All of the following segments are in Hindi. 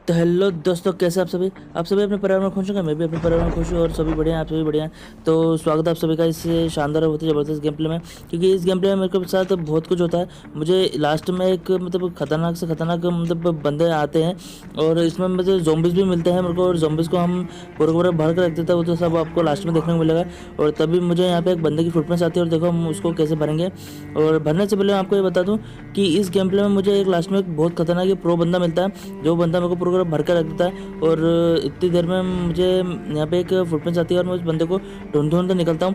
तो हेलो दोस्तों, कैसे आप सभी अपने परिवार में खुश होंगे। मैं भी अपने परिवार में खुश हूँ और सभी बढ़िया हैं, आप सभी बढ़िया हैं। तो स्वागत है आप सभी का इस शानदार और बहुत ही ज़बरदस्त गेम प्ले में, क्योंकि इस गेम प्ले में मेरे के साथ बहुत कुछ होता है। मुझे लास्ट में एक मतलब खतरनाक से खतरनाक मतलब बंदे आते हैं और इसमें मतलब ज़ॉम्बीज़ भी मिलते हैं मेरे को, और ज़ॉम्बीज़ को हम पूरा भर कर रख देते हैं। वो तो सब आपको लास्ट में देखने को मिलेगा। और तभी मुझे यहाँ पे एक बंदे की फुटप्रिंट्स आती है और देखो हम उसको कैसे भरेंगे। और भरने से पहले मैं आपको ये बता दूँ कि इस गेम प्ले में मुझे एक लास्ट में एक बहुत खतरनाक प्रो बंदा मिलता है, जो बंदा मेरे को पूरा भर कर रख देता है। और इतनी देर में मुझे यहाँ पे एक फुटप्रिंट्स आती है और मैं उस बंदे को ढूंढ निकलता हूँ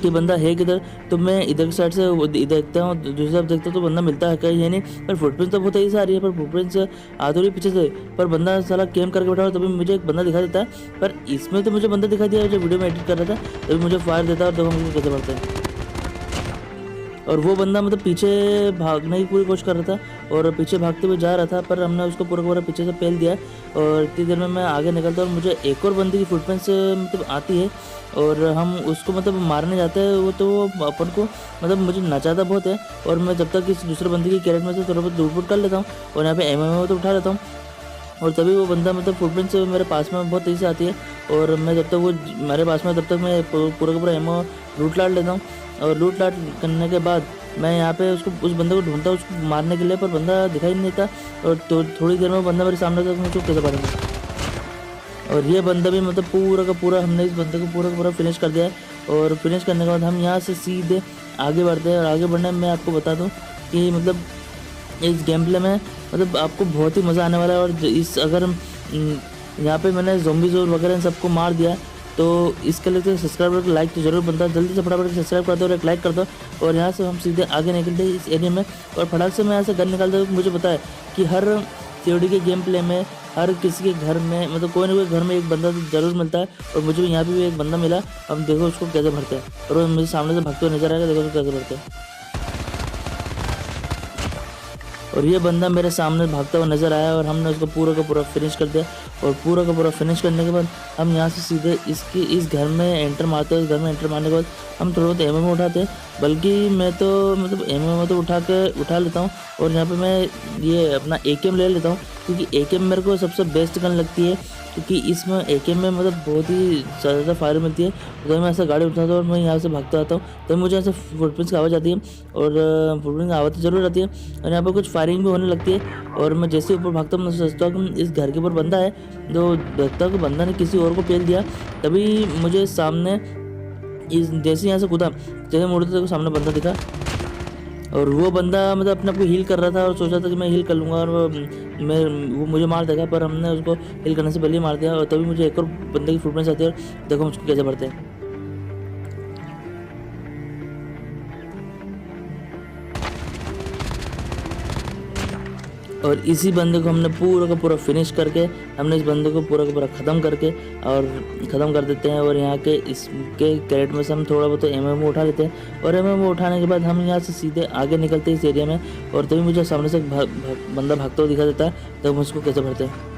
कि बंदा है किधर। तो मैं इधर की साइड से इधर देखता हूँ, दूसरी तरफ देखता हूँ तो बंदा मिलता है कहीं है नहीं। पर फुटप्रिंट्स तो बहुत तेजी से आ रही है, पर फुटप्रिंट्स आ तो रही पीछे से, पर बंदा साला कैम करके बैठा हुआ। तभी मुझे एक बंदा दिखा देता है, पर इसमें तो मुझे बंदा दिखाई दिया जो वीडियो में एडिट कर रहा था। तभी मुझे फायर देता है और देखो मुझे कैसे बढ़ते हैं। और वो बंदा मतलब पीछे भागने की पूरी कोशिश कर रहा था और पीछे भागते हुए जा रहा था, पर हमने उसको पूरा पीछे से पेल दिया। और इतनी देर में मैं आगे निकलता हूँ और मुझे एक और बंदे की फुटप्रिंट्स मतलब आती है और हम उसको मतलब मारने जाते हैं। वो तो अपन को मतलब मुझे नचाता बहुत है, और मैं जब तक इस दूसरे बंदे की कैरेट में से थोड़ा बहुत लूट कर लेता हूँ और यहाँ पे एमएमओ तो उठा लेता हूँ। और तभी वो बंदा मतलब फुटप्रिंट्स मेरे पास में बहुत तेज़ी से आती है, और मैं जब तक वो मेरे पास में तब तक मैं पूरा का पूरा एमओ लूट लाट लेता हूँ। और लूट लाट करने के बाद मैं यहाँ पे उसको उस बंदे को ढूंढता हूँ उसको मारने के लिए, पर बंदा दिखाई नहीं देता। और तो थोड़ी देर में वो बंदा मेरे सामने तक मुझे कैसे मारेंगे। और ये बंदा भी मतलब पूरा का पूरा हमने इस बंदे को पूरा का पूरा फिनिश कर दिया है। और फिनिश करने के बाद हम यहाँ से सीधे आगे बढ़ते हैं। और आगे बढ़ने में मैं आपको बता दूँ कि मतलब इस गेम प्ले में मतलब आपको बहुत ही मज़ा आने वाला है। और इस अगर यहाँ पे मैंने ज़ॉम्बीज़ और वगैरह इन सबको मार दिया, तो इसके लिए तो सब्सक्राइब और लाइक तो जरूर बनता है। जल्दी से फटाफट सब्सक्राइब कर दो और एक लाइक कर दो। और यहाँ से हम सीधे आगे निकलते हैं इस एरिया में, और फटाक से मैं यहाँ से गन निकालता हूँ। मुझे पता है कि हर सीओडी के गेम प्ले में हर किसी के घर में मतलब कोई ना कोई घर में एक बंदा तो जरूर मिलता है, और मुझे भी यहाँ पे भी एक बंदा मिला। अब देखो उसको कैसे भरते हैं, और वो मुझे सामने से भागते हुए नजर आएगा, देखो उसको कैसे भरते हैं। और ये बंदा मेरे सामने भागता हुआ नज़र आया और हमने उसको पूरा का पूरा फिनिश कर दिया। और पूरा का पूरा फिनिश करने के बाद हम यहाँ से सीधे इस घर में एंटर मारते हैं। इस घर में एंटर मारने के बाद हम थोड़ा बहुत एमएमओ उठाते हैं, बल्कि मैं तो मतलब एमएमओ तो उठा लेता हूँ। और यहाँ पे मैं ये अपना एकेएम ले लेता हूँ, क्योंकि एकेएम मेरे को सबसे बेस्ट गन लगती है, क्योंकि इसमें एकेएम में मतलब बहुत ही ज़्यादा फायर मिलती है। तो मैं ऐसा गाड़ी उठाता हूँ और मैं यहाँ से भागता आता हूँ, तो मुझे ऐसे फुटप्रिंट्स की आवाज़ आती है। और फुटप्रिंट्स की आवाज़ तो जरूर आती है, और यहाँ पर कुछ फायरिंग भी होने लगती है। और मैं जैसे ऊपर भागता हूँ मैं सोचता हूँ कि इस घर के ऊपर बंदा है, तो देखता हूँ कि बंदा ने किसी और को पेल दिया। तभी मुझे सामने इस जैसे यहाँ से कूदा, जैसे मुड़ते तो सामने बंदा दिखा। और वो बंदा मतलब अपने आप को हील कर रहा था और सोचा था कि मैं हील कर लूँगा और वो मुझे मार देगा, पर हमने उसको हील करने से पहले ही मार दिया। और तभी मुझे एक और बंदे की फुटप्रिंट्स आती है, और देखो मुझको कैसे बढ़ते हैं। और इसी बंदे को हमने पूरा का पूरा फिनिश करके हमने इस बंदे को पूरा का पूरा ख़त्म करके और ख़त्म कर देते हैं। और यहाँ के इसके कैरेट में से हम थोड़ा बहुत एमएमओ उठा लेते हैं, और एमएमओ उठाने के बाद हम यहाँ से सीधे आगे निकलते हैं इस एरिया में। और तभी मुझे सामने से बंदा भागता हुआ दिखा देता है, तब हम उसको कैसे भरते हैं।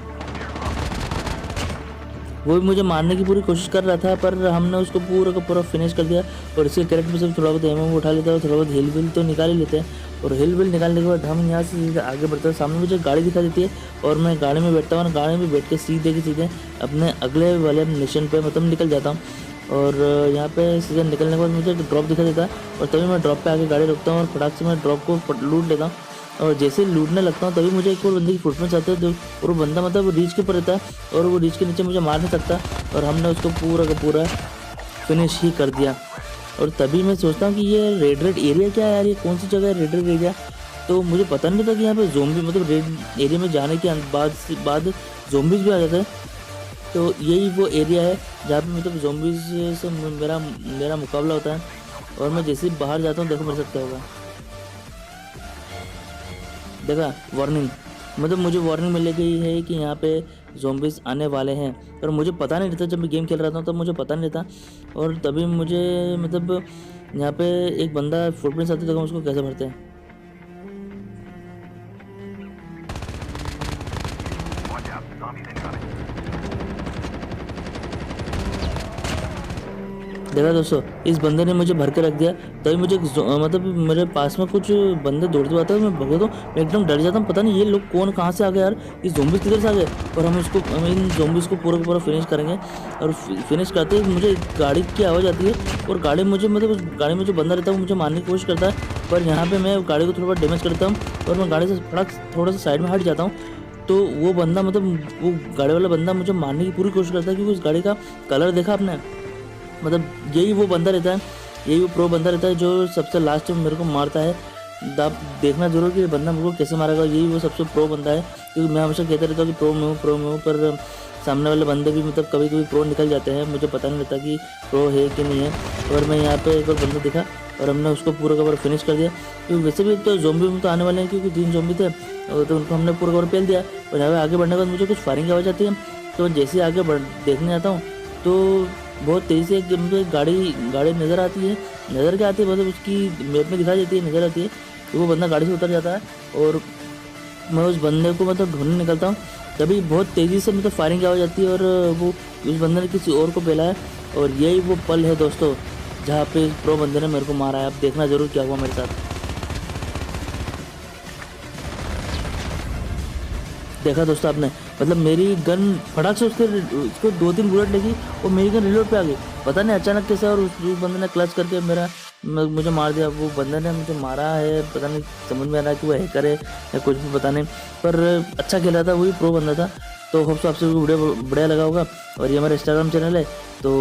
वो भी मुझे मारने की पूरी कोशिश कर रहा था, पर हमने उसको पूरा का पूरा फिनिश कर दिया। और इसके कैरेट में से थोड़ा बहुत एमएमओ उठा लेते हैं और थोड़ा बहुत हिल विल तो निकाल ही लेते हैं। और हिल विल निकालने के बाद हम यहाँ से सीधे आगे बढ़ते हैं। सामने मुझे गाड़ी दिखा देती है, और मैं गाड़ी में बैठता हूँ और गाड़ी में बैठ के सीधे अपने अगले वाले मिशन पे मतलब निकल जाता हूँ। और यहाँ पे सीधे निकलने के बाद मुझे ड्रॉप दिखा देता है, और तभी मैं ड्रॉप पे आके गाड़ी रोकता हूँ और फटाक से मैं ड्रॉप को लूट लेता हूँ। और जैसे लूटने लगता हूँ तभी मुझे एक और बंदे की फुटप्रिंट्स आते हैं, और वो बंदा मतलब रीच के ऊपर रहता है, और वो रीच के नीचे मुझे मार नहीं सकता। और हमने उसको पूरा का पूरा फिनिश ही कर दिया। और तभी मैं सोचता हूँ कि ये रेड एरिया क्या है यार, ये कौन सी जगह है रेड एरिया। तो मुझे पता नहीं था कि यहाँ पे ज़ॉम्बी मतलब रेड एरिया में जाने के बाद ज़ॉम्बीज़ भी आ जाते हैं। तो यही वो एरिया है जहाँ पे मतलब ज़ॉम्बीज़ से मेरा मुकाबला होता है। और मैं जैसे ही बाहर जाता हूँ देखो मेरे साथ क्या होगा। देखा वार्निंग, मतलब मुझे वार्निंग मिल गई है कि यहाँ पे ज़ॉम्बीज़ आने वाले हैं, पर मुझे पता नहीं रहता। जब मैं गेम खेल रहा था तब मुझे पता नहीं था। और तभी मुझे मतलब यहाँ पे एक बंदा फुटप्रिंट्स आते तो हम उसको कैसे भरते हैं। देखा दोस्तों, इस बंदे ने मुझे भर के रख दिया। तभी मुझे मतलब मेरे पास में कुछ बंदे दौड़ते आते हैं, मैं भगा तो मैं एकदम डर जाता हूँ, पता नहीं ये लोग कौन कहाँ से आ गए यार, ये ज़ॉम्बीज़ किधर से आ गए। और हम इन ज़ॉम्बीज़ को पूरा का पूरा फिनिश करेंगे। और फिनिश करते ही मुझे गाड़ी की आवाज़ आती है, और गाड़ी मुझे मतलब उस गाड़ी में जो बंदा रहता है वो मुझे मारने की कोशिश करता है। पर यहाँ पर मैं गाड़ी को थोड़ा बहुत डैमेज करता हूँ, और मैं गाड़ी से थोड़ा सा साइड में हट जाता हूँ। तो वो बंदा मतलब वो गाड़ी वाला बंदा मुझे मारने की पूरी कोशिश करता है, क्योंकि उस गाड़ी का कलर देखा आपने, मतलब यही वो बंदा रहता है, यही वो प्रो बंदा रहता है जो सबसे लास्ट में मेरे को मारता है। आप देखना जरूर कि ये बंदा मेरे को कैसे मारेगा, यही वो सबसे प्रो बंदा है। क्योंकि मैं हमेशा कहता रहता हूँ कि प्रो में हूँ, पर सामने वाले बंदे भी मतलब कभी कभी प्रो निकल जाते हैं, मुझे पता नहीं रहता कि प्रो है कि नहीं है। और मैं यहाँ पे एक और बंदा दिखा और हमने उसको पूरा कवर फिनिश कर दिया। क्योंकि वैसे भी तो ज़ॉम्बी में तो आने वाले हैं, क्योंकि 3 ज़ॉम्बी थे, तो उनको हमने पूरा कवर पेल दिया। और यहाँ पे आगे बढ़ने के बाद मुझे कुछ फायरिंग की आवाज़ आती है, तो जैसे ही आगे देखने आता हूँ तो बहुत तेज़ी से मुझे गाड़ी नज़र आती है। नज़र क्या आती है, मतलब उसकी मैप में दिखाई देती है, नज़र आती है। तो वो बंदा गाड़ी से उतर जाता है और मैं उस बंदे को मतलब ढूंढने निकलता हूँ। तभी बहुत तेज़ी से मतलब फायरिंग की आवाज़ आती है, और वो उस बंदे ने किसी और को पेला है। और यही वो पल है दोस्तों जहाँ पे प्रो बंदे ने मेरे को मारा है। आप देखना ज़रूर क्या हुआ मेरे साथ। देखा दोस्तों आपने, मतलब मेरी गन फटाक से उसको 2-3 बुलेट लगी और मेरी गन रिलोड पे आ गई, पता नहीं अचानक कैसे। और उस बंदे ने क्लच करके मुझे मार दिया। वो बंदे ने मुझे मारा है, पता नहीं समझ में आ रहा है कि वो हैकर है या कुछ भी पता नहीं, पर अच्छा खेला था, वही प्रो बंदा था। तो होप सो आपसे वीडियो बढ़िया लगा होगा। और ये हमारा इंस्टाग्राम चैनल है, तो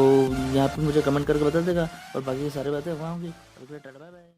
यहाँ पर मुझे कमेंट करके बता देगा, और बाकी सारी बातें वहाँ होंगी। Bye bye.